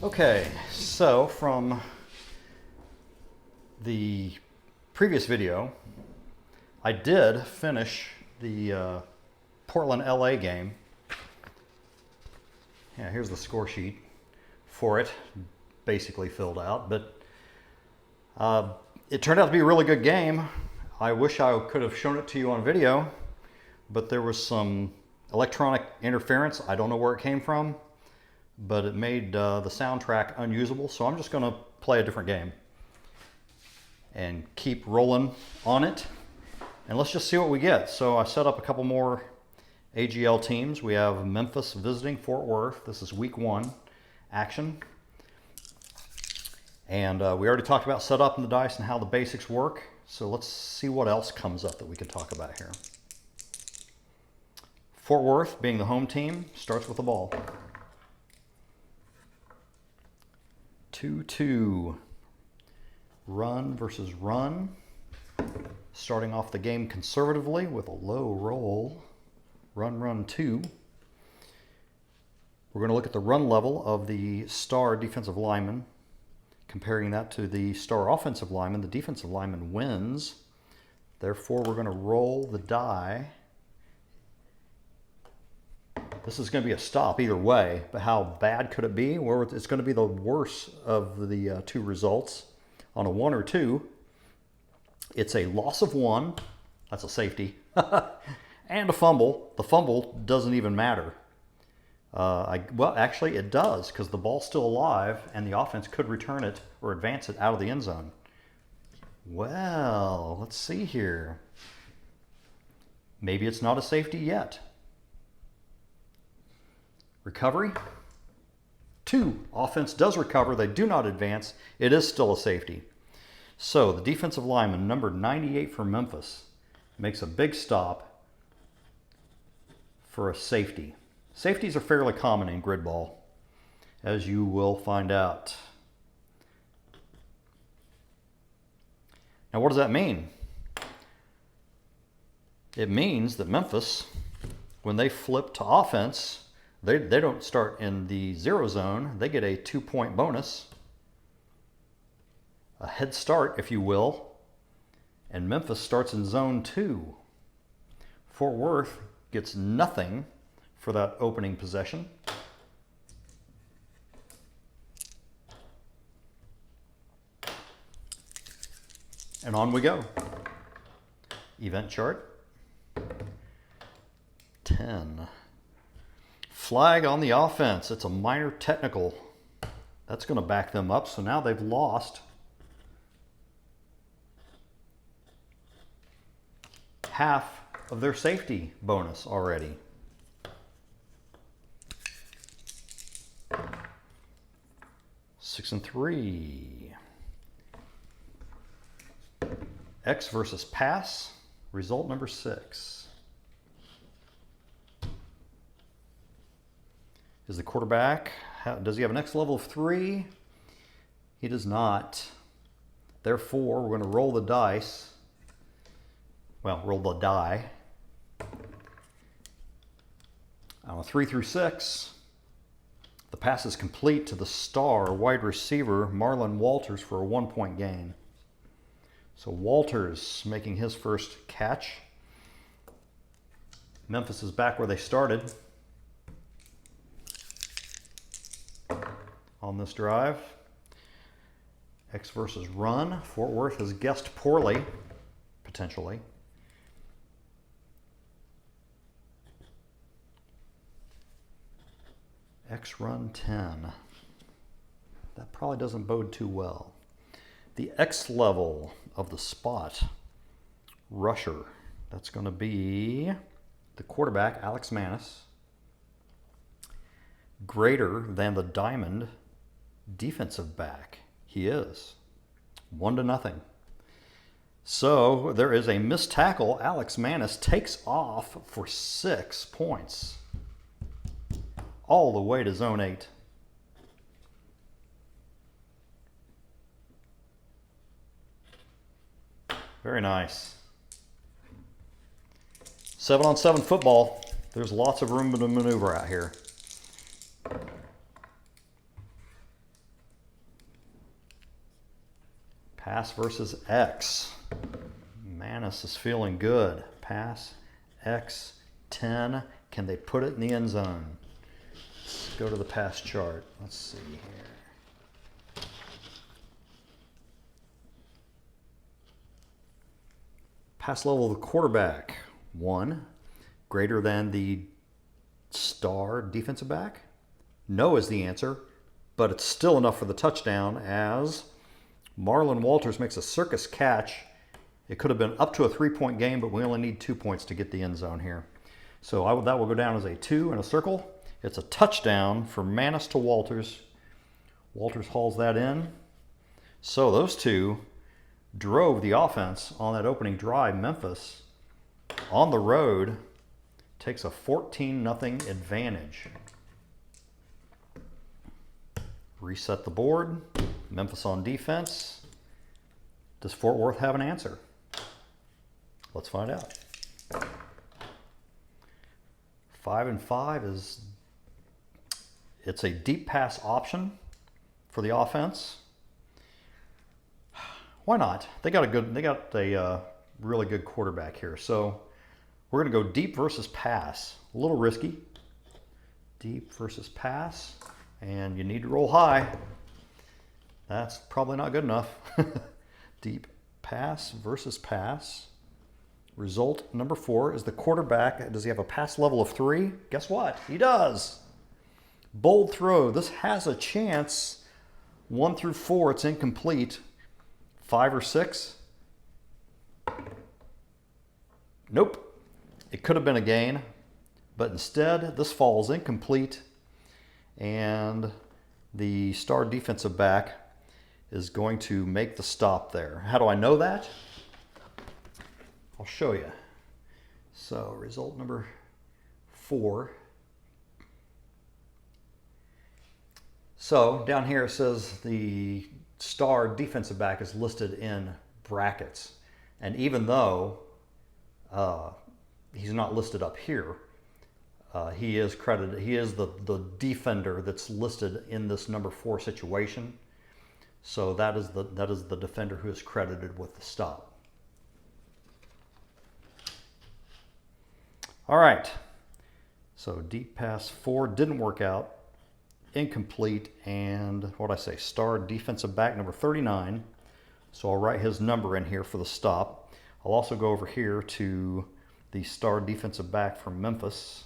Okay, so from the previous video, I did finish the Portland LA game. Yeah, here's the score sheet for it, basically filled out, but it turned out to be a really good game. I wish I could have shown it to you on video, but there was some electronic interference. I don't know where it came from, but it made the soundtrack unusable, so I'm just going to play a different game and keep rolling on it, and let's just see what we get. So I set up a couple more AGL teams. We have Memphis visiting Fort Worth. This is week 1 action, and we already talked about setup and the dice and how the basics work, so let's see what else comes up that we can talk about here. Fort Worth, being the home team, starts with the ball. 2-2. Run versus run. Starting off the game conservatively with a low roll. Run, 2. We're going to look at the run level of the star defensive lineman. Comparing that to the star offensive lineman, the defensive lineman wins. Therefore, we're going to roll the die. This is going to be a stop either way, but how bad could it be? Well, it's going to be the worst of the two results. On a 1 or 2, it's a loss of 1, that's a safety, and a fumble. The fumble doesn't even matter. Well, actually it does, because the ball's still alive and the offense could return it or advance it out of the end zone. Well, let's see here. Maybe it's not a safety yet. Recovery. 2, offense does recover. They do not advance. It is still a safety. So the defensive lineman, number 98 for Memphis, makes a big stop for a safety. Safeties are fairly common in grid ball, as you will find out. Now, what does that mean? It means that Memphis, when they flip to offense, they don't start in the 0 zone. They get a 2-point bonus, a head start, if you will, and Memphis starts in zone 2. Fort Worth gets nothing for that opening possession. And on we go. Event chart. 10. Flag on the offense. It's a minor technical. That's going to back them up. So now they've lost half of their safety bonus already. Six and 3. X versus pass. Result number 6. Is the quarterback, does he have an X level of 3? He does not. Therefore, we're going to roll the dice. Well, roll the die. On a 3 through 6, the pass is complete to the star wide receiver, Marlon Walters, for a 1-point gain. So Walters making his first catch. Memphis is back where they started on this drive. X versus run. Fort Worth has guessed poorly, potentially. X run 10. That probably doesn't bode too well. The X level of the spot rusher, that's going to be the quarterback, Alex Manis, greater than the diamond defensive back. He is 1-0. So there is a missed tackle. Alex Manis takes off for 6 points all the way to zone 8. Very nice. 7-on-7 football. There's lots of room to maneuver out here. Pass versus X. Memphis is feeling good. Pass, X, 10. Can they put it in the end zone? Let's go to the pass chart. Let's see here. Pass level of the quarterback, 1. Greater than the star defensive back? No is the answer, but it's still enough for the touchdown as Marlon Walters makes a circus catch. It could have been up to a 3-point game, but we only need 2 points to get the end zone here. So that will go down as a 2 in a circle. It's a touchdown for Memphis to Walters. Walters hauls that in. So those two drove the offense on that opening drive. Memphis on the road takes a 14-0 advantage. Reset the board. Memphis on defense. Does Fort Worth have an answer? Let's find out. 5-5 is, it's a deep pass option for the offense. Why not? They got a really good quarterback here. So we're going to go deep versus pass. A little risky. Deep versus pass. And you need to roll high. That's probably not good enough. Deep pass versus pass. Result number 4 is the quarterback. Does he have a pass level of 3? Guess what? He does. Bold throw. This has a chance. 1 through 4, it's incomplete. 5 or 6? Nope. It could have been a gain, but instead this falls incomplete, and the star defensive back is going to make the stop there. How do I know that? I'll show you. So result number 4. So down here it says the star defensive back is listed in brackets. And even though he's not listed up here, he is credited, he is the defender that's listed in this number 4 situation. So that is the defender who is credited with the stop. All right, so deep pass 4 didn't work out, incomplete, and what I say, star defensive back number 39. So I'll write his number in here for the stop. I'll also go over here to the star defensive back from Memphis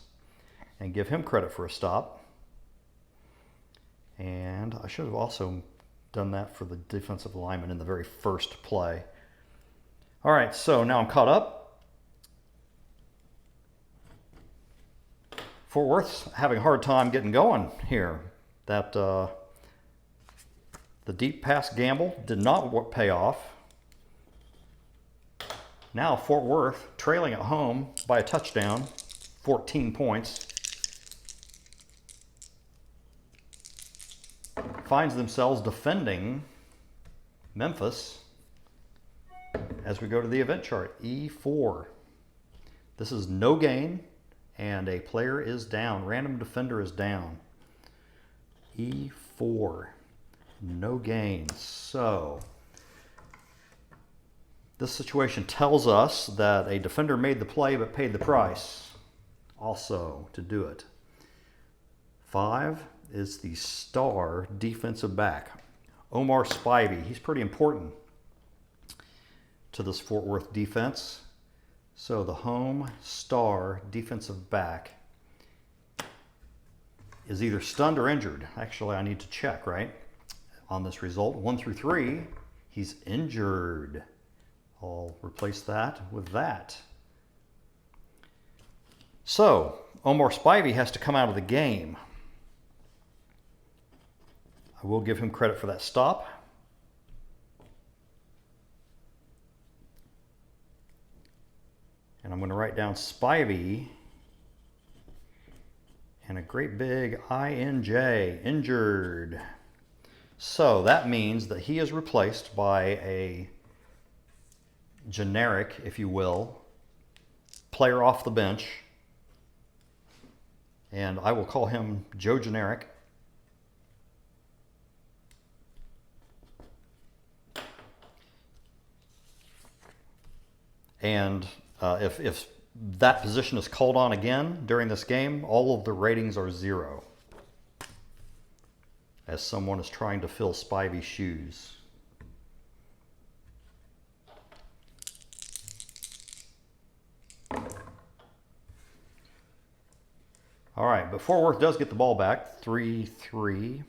and give him credit for a stop. And I should have also done that for the defensive lineman in the very first play. All right, so now I'm caught up. Fort Worth's having a hard time getting going here. That the deep pass gamble did not pay off. Now Fort Worth trailing at home by a touchdown, 14 points. Finds themselves defending Memphis as we go to the event chart. E4. This is no gain, and a player is down. Random defender is down. E4. No gain. So this situation tells us that a defender made the play but paid the price also to do it. 5 is the star defensive back, Omar Spivey. He's pretty important to this Fort Worth defense. So the home star defensive back is either stunned or injured. Actually, I need to check, right? On this result, 1 through 3, he's injured. I'll replace that with that. So Omar Spivey has to come out of the game. I will give him credit for that stop. And I'm going to write down Spivey and a great big INJ, injured. So that means that he is replaced by a generic, if you will, player off the bench. And I will call him Joe Generic. And if that position is called on again during this game, all of the ratings are 0. As someone is trying to fill Spivey's shoes. All right, but Fort Worth does get the ball back. 3-3.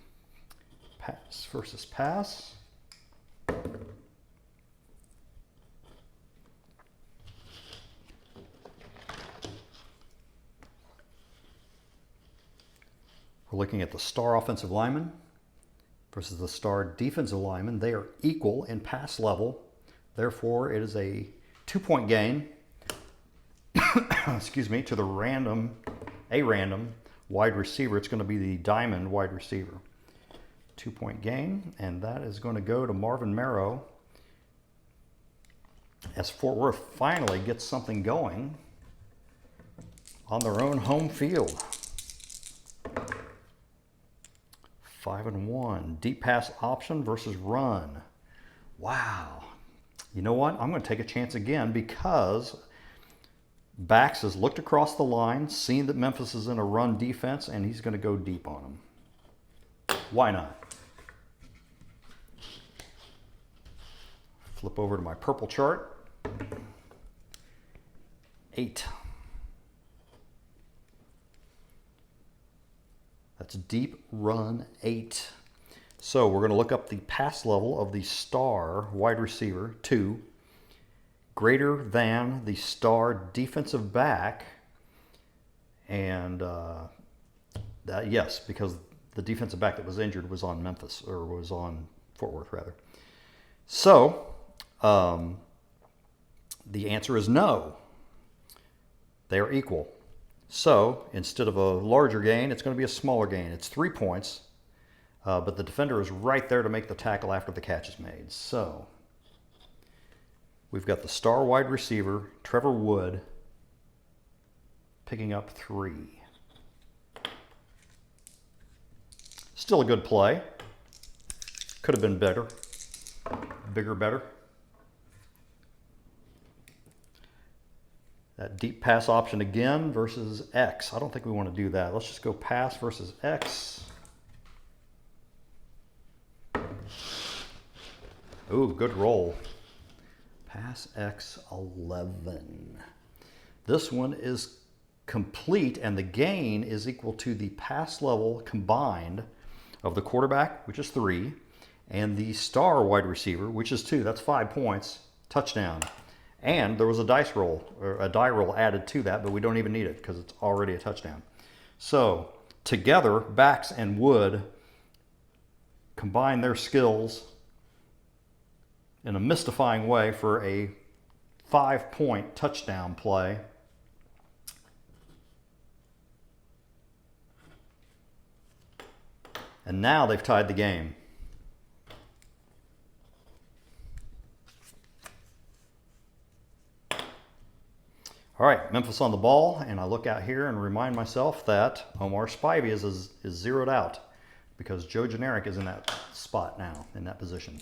Pass versus pass. We're looking at the star offensive lineman versus the star defensive lineman. They are equal in pass level. Therefore, it is a 2-point gain, excuse me, to the random wide receiver. It's going to be the diamond wide receiver. 2-point gain, and that is going to go to Marvin Merrow as Fort Worth finally gets something going on their own home field. 5-1. Deep pass option versus run. Wow. You know what? I'm going to take a chance again because Bax has looked across the line, seen that Memphis is in a run defense, and he's going to go deep on them. Why not? Flip over to my purple chart. 8. That's deep run 8. So we're going to look up the pass level of the star wide receiver, 2, greater than the star defensive back. And yes, because the defensive back that was injured was on Memphis, or was on Fort Worth rather. So the answer is no. They are equal. So instead of a larger gain, it's going to be a smaller gain. It's 3 points, but the defender is right there to make the tackle after the catch is made. So we've got the star wide receiver, Trevor Wood, picking up 3. Still a good play. Could have been better. Bigger, better. That deep pass option again versus X. I don't think we want to do that. Let's just go pass versus X. Ooh, good roll. Pass X 11. This one is complete, and the gain is equal to the pass level combined of the quarterback, which is 3, and the star wide receiver, which is 2. That's 5 points. Touchdown. And there was a dice roll, or a die roll added to that, but we don't even need it because it's already a touchdown. So together, Bax and Wood combine their skills in a mystifying way for a 5-point touchdown play. And now they've tied the game. All right, Memphis on the ball, and I look out here and remind myself that Omar Spivey is zeroed out because Joe Generic is in that spot now, in that position.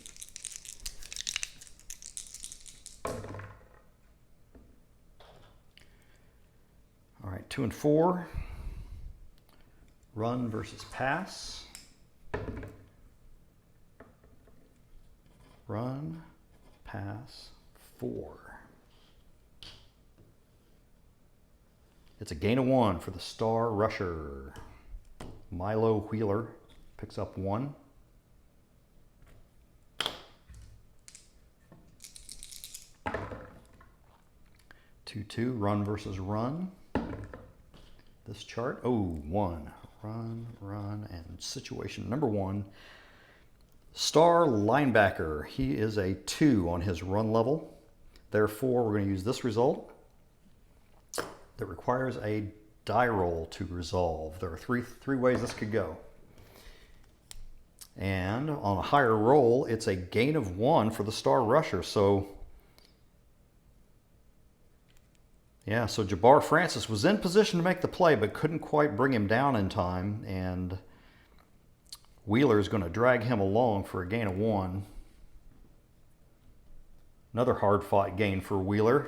All right, 2 and 4. Run versus pass. Run, pass, 4. It's a gain of 1 for the star rusher. Milo Wheeler picks up 1. Two, run versus run. This chart, 1. Run, and situation number 1. Star linebacker, he is a 2 on his run level. Therefore, we're going to use this result that requires a die roll to resolve. There are three ways this could go. And on a higher roll, it's a gain of 1 for the star rusher. So, yeah, so Jabbar Francis was in position to make the play, but couldn't quite bring him down in time. And Wheeler is going to drag him along for a gain of 1. Another hard-fought gain for Wheeler.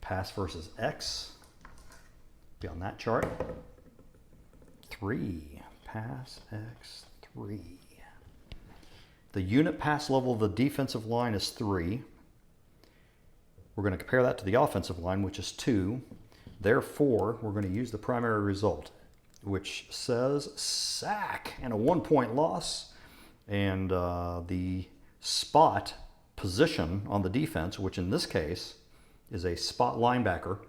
Pass versus X. Be on that chart. 3. Pass X 3. The unit pass level of the defensive line is 3. We're going to compare that to the offensive line, which is 2. Therefore, we're going to use the primary result, which says sack and a 1-point loss. And the spot position on the defense, which in this case is a spot linebacker,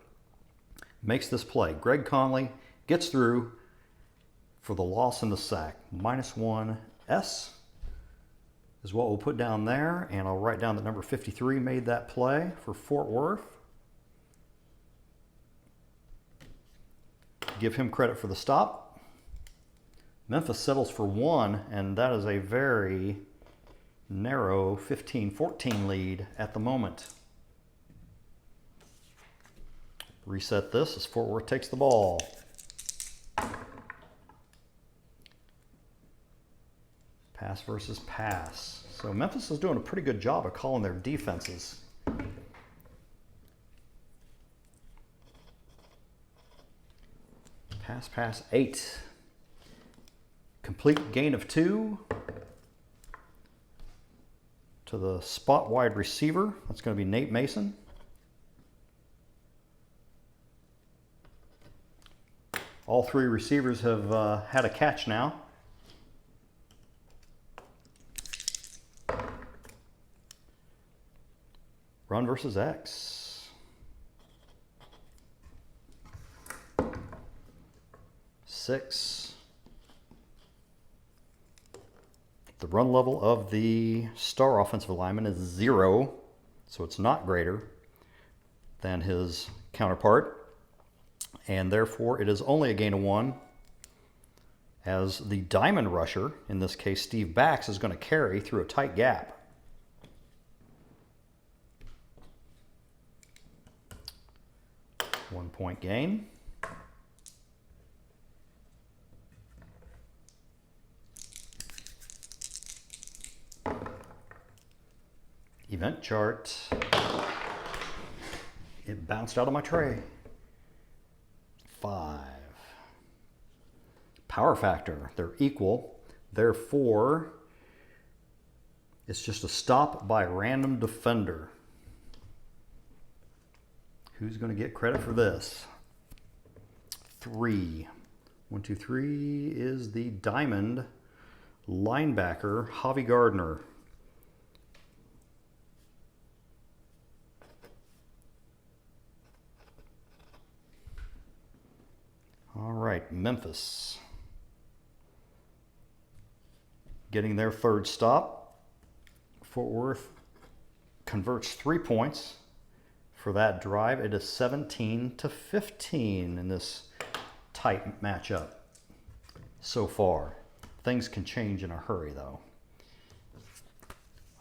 makes this play. Greg Conley gets through for the loss and the sack. -1 S is what we'll put down there, and I'll write down that number 53 made that play for Fort Worth. Give him credit for the stop. Memphis settles for 1, and that is a very narrow 15-14 lead at the moment. Reset this as Fort Worth takes the ball. Pass versus pass. So Memphis is doing a pretty good job of calling their defenses. Pass 8. Complete gain of 2 to the spot wide receiver. That's going to be Nate Mason. All 3 receivers have had a catch now. Run versus X. 6. The run level of the star offensive lineman is 0, so it's not greater than his counterpart, and therefore it is only a gain of 1, as the diamond rusher, in this case Steve Bax, is going to carry through a tight gap. One-point gain. Event chart. It bounced out of my tray. 5. Power factor. They're equal. Therefore, it's just a stop by random defender. Who's going to get credit for this? 3. 1, 2, 3 is the diamond linebacker, Javi Gardner. All right, Memphis getting their 3rd stop. Fort Worth converts 3 points for that drive. It is 17-15 in this tight matchup so far. Things can change in a hurry, though.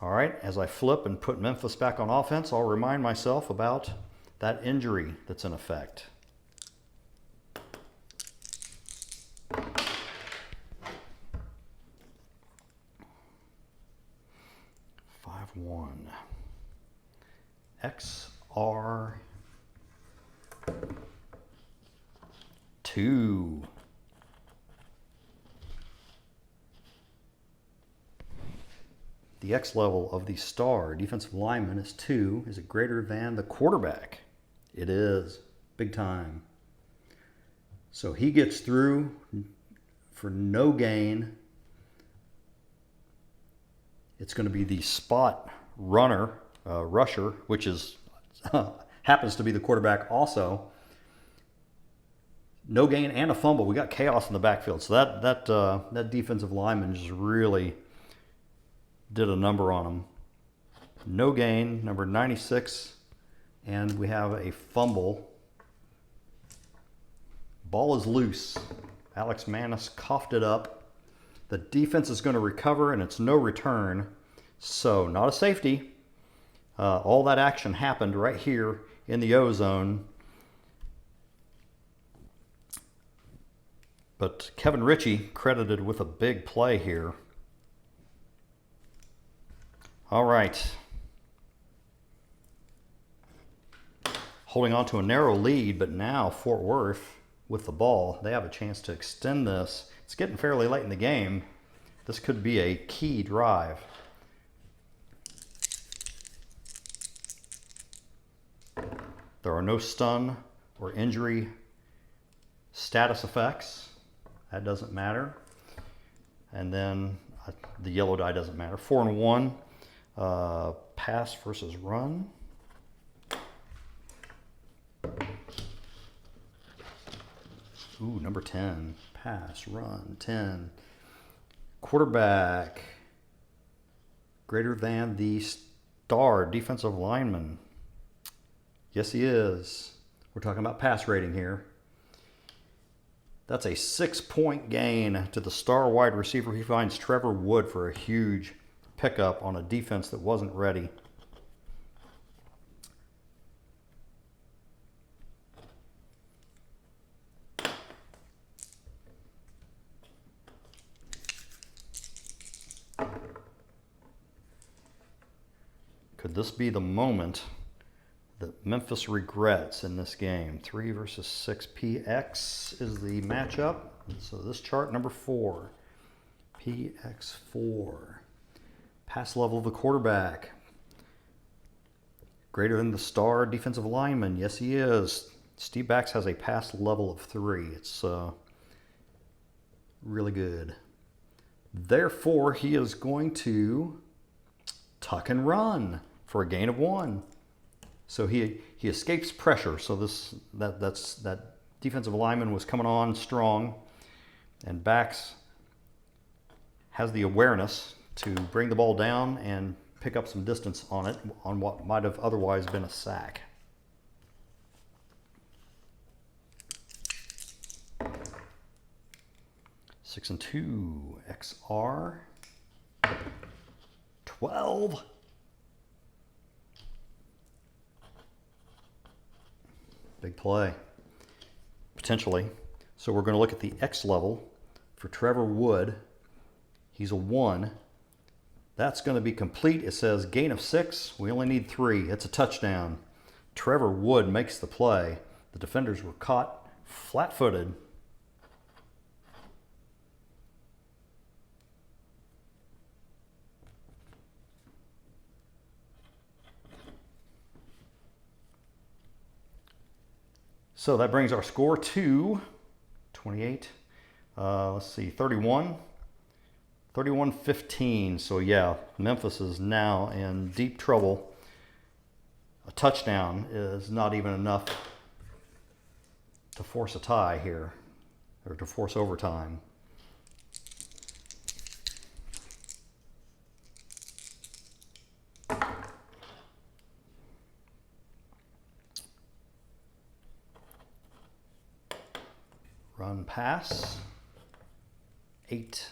All right, as I flip and put Memphis back on offense, I'll remind myself about that injury that's in effect. 5-1. XR2. The X level of the star defensive lineman is 2. Is it greater than the quarterback? It is. Big time. So he gets through for no gain. It's going to be the spot rusher, which is happens to be the quarterback also. No gain and a fumble. We got chaos in the backfield. So that defensive lineman just really did a number on him. No gain, number 96, and we have a fumble. Ball is loose. Alex Manis coughed it up. The defense is going to recover, and it's no return. So not a safety. All that action happened right here in the O zone. But Kevin Ritchie credited with a big play here. All right. holding on to a narrow lead, but now Fort Worth with the ball, they have a chance to extend this. It's getting fairly late in the game. This could be a key drive. There are no stun or injury status effects. That doesn't matter. And then the yellow die doesn't matter. 4-1. Pass versus run. Ooh, number 10. Pass, run, 10. Quarterback. Greater than the star defensive lineman. Yes, he is. We're talking about pass rating here. That's a 6-point gain to the star wide receiver. He finds Trevor Wood for a huge pickup on a defense that wasn't ready. Could this be the moment that Memphis regrets in this game? 3 versus 6. PX is the matchup. So this chart, number 4. PX4. Pass level of the quarterback. Greater than the star defensive lineman. Yes, he is. Steve Bax has a pass level of 3. It's really good. Therefore, he is going to tuck and run for a gain of 1. So he escapes pressure. So that defensive lineman was coming on strong, and Bax has the awareness to bring the ball down and pick up some distance on it on what might have otherwise been a sack. Six and 2 XR 12. Big play, potentially. So we're going to look at the X level for Trevor Wood. He's a 1. That's going to be complete. It says gain of 6. We only need 3. It's a touchdown. Trevor Wood makes the play. The defenders were caught flat-footed. So that brings our score to 28. Let's see, 31. 31-15. So yeah, Memphis is now in deep trouble. A touchdown is not even enough to force a tie here, or to force overtime. Run pass. 8.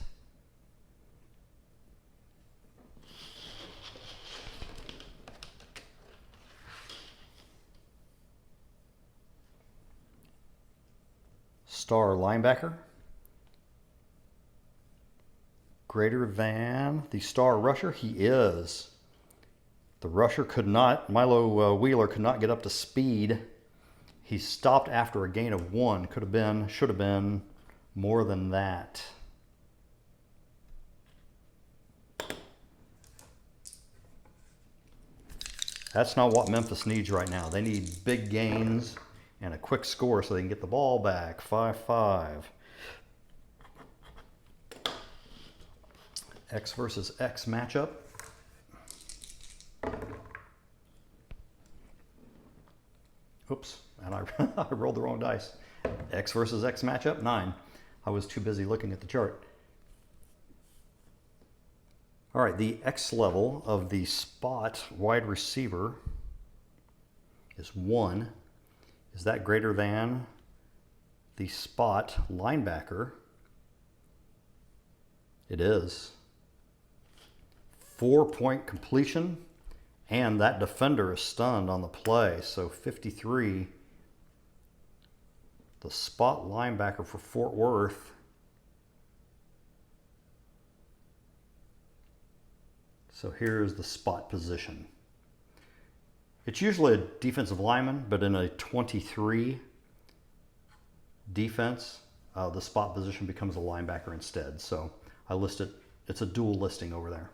Star linebacker. Greater than the star rusher. He is. The rusher could not, Milo Wheeler could not get up to speed. He stopped after a gain of 1. Could have been, should have been more than that. That's not what Memphis needs right now. They need big gains and a quick score so they can get the ball back. 5-5. X versus X matchup. Oops, and I rolled the wrong dice. X versus X matchup, 9. I was too busy looking at the chart. All right, the X level of the spot wide receiver is 1. Is that greater than the spot linebacker? It is. 4-point completion, and that defender is stunned on the play. So 53, the spot linebacker for Fort Worth. So here's the spot position. It's usually a defensive lineman, but in a 23 defense, the spot position becomes a linebacker instead. So I list it, it's a dual listing over there.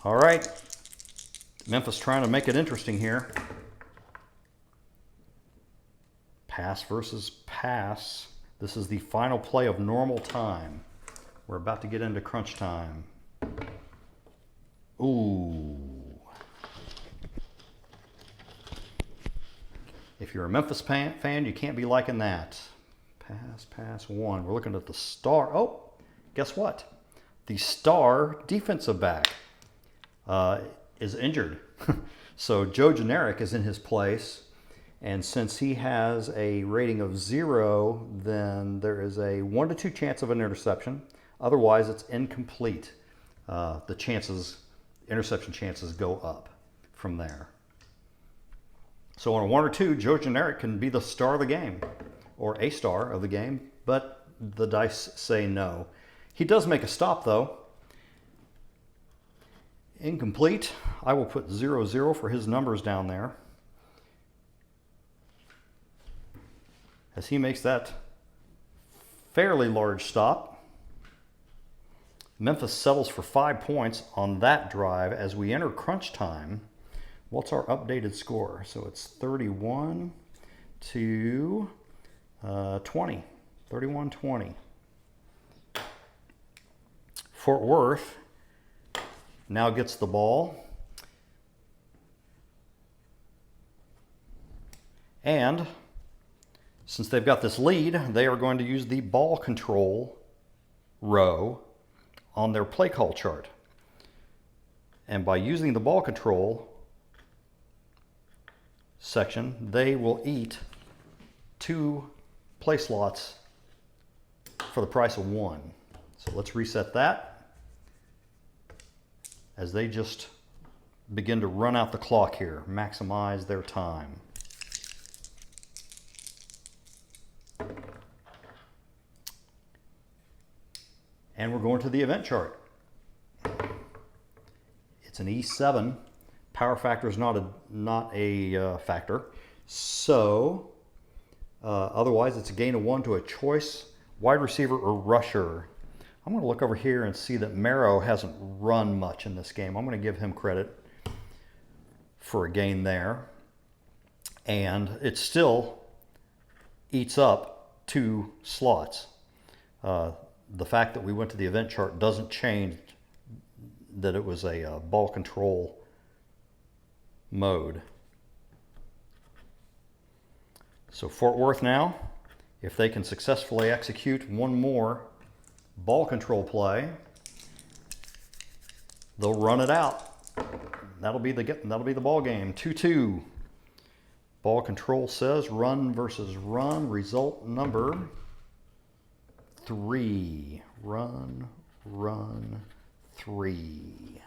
All right, Memphis trying to make it interesting here. Pass versus pass. This is the final play of normal time. We're about to get into crunch time. Ooh. If you're a Memphis fan, you can't be liking that. Pass one. We're looking at the star. Oh, guess what? The star defensive back is injured. So Joe Generic is in his place. And since he has a rating of 0, then there is a 1 to 2 chance of an interception. Otherwise, it's incomplete. The interception chances go up from there. So on a 1 or 2, Joe Generic can be the star of the game, or a star of the game, but the dice say no. He does make a stop, though. Incomplete. I will put 0-0 for his numbers down there, as he makes that fairly large stop. Memphis settles for 5 points on that drive as we enter crunch time. What's our updated score? So it's 31 to 20. 31-20. Fort Worth now gets the ball. And since they've got this lead, they are going to use the ball control row on their play call chart. And by using the ball control section, they will eat 2 play slots for the price of 1. So let's reset that as they just begin to run out the clock here, maximize their time. And we're going to the event chart. It's an E7. Power factor is not a factor. So otherwise, it's a gain of 1 to a choice wide receiver or rusher. I'm going to look over here and see that Marrow hasn't run much in this game. I'm going to give him credit for a gain there. And it still eats up 2 slots. The fact that we went to the event chart doesn't change that it was a ball control mode. So Fort Worth now, if they can successfully execute one more ball control play, they'll run it out. That'll be the ball game. 2-2. Ball control says run versus run. Result number 3. Run, 3.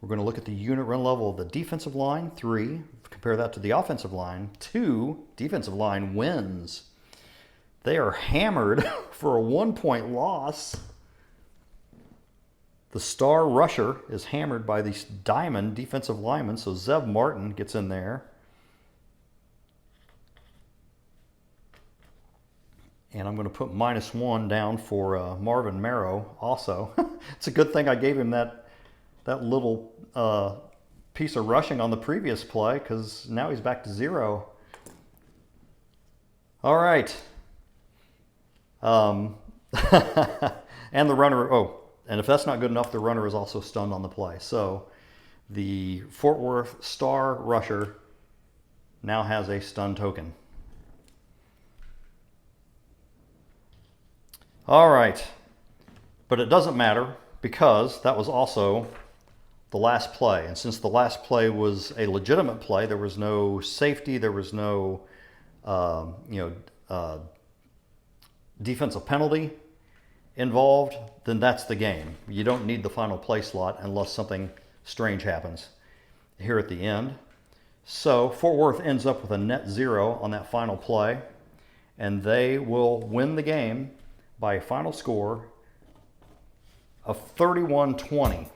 We're going to look at the unit run level of the defensive line, 3. Compare that to the offensive line, 2. Defensive line wins. They are hammered for a 1-point loss. The star rusher is hammered by the diamond defensive lineman, so Zeb Martin gets in there. And I'm going to put -1 down for Marvin Marrow also. It's a good thing I gave him that little piece of rushing on the previous play, because now he's back to 0. All right. And the runner, and if that's not good enough, the runner is also stunned on the play. So the Fort Worth star rusher now has a stun token. All right, but it doesn't matter because that was also the last play. And since the last play was a legitimate play, there was no safety, there was no defensive penalty involved, then that's the game. You don't need the final play slot unless something strange happens here at the end. So Fort Worth ends up with a net 0 on that final play, and they will win the game by a final score of 31-20.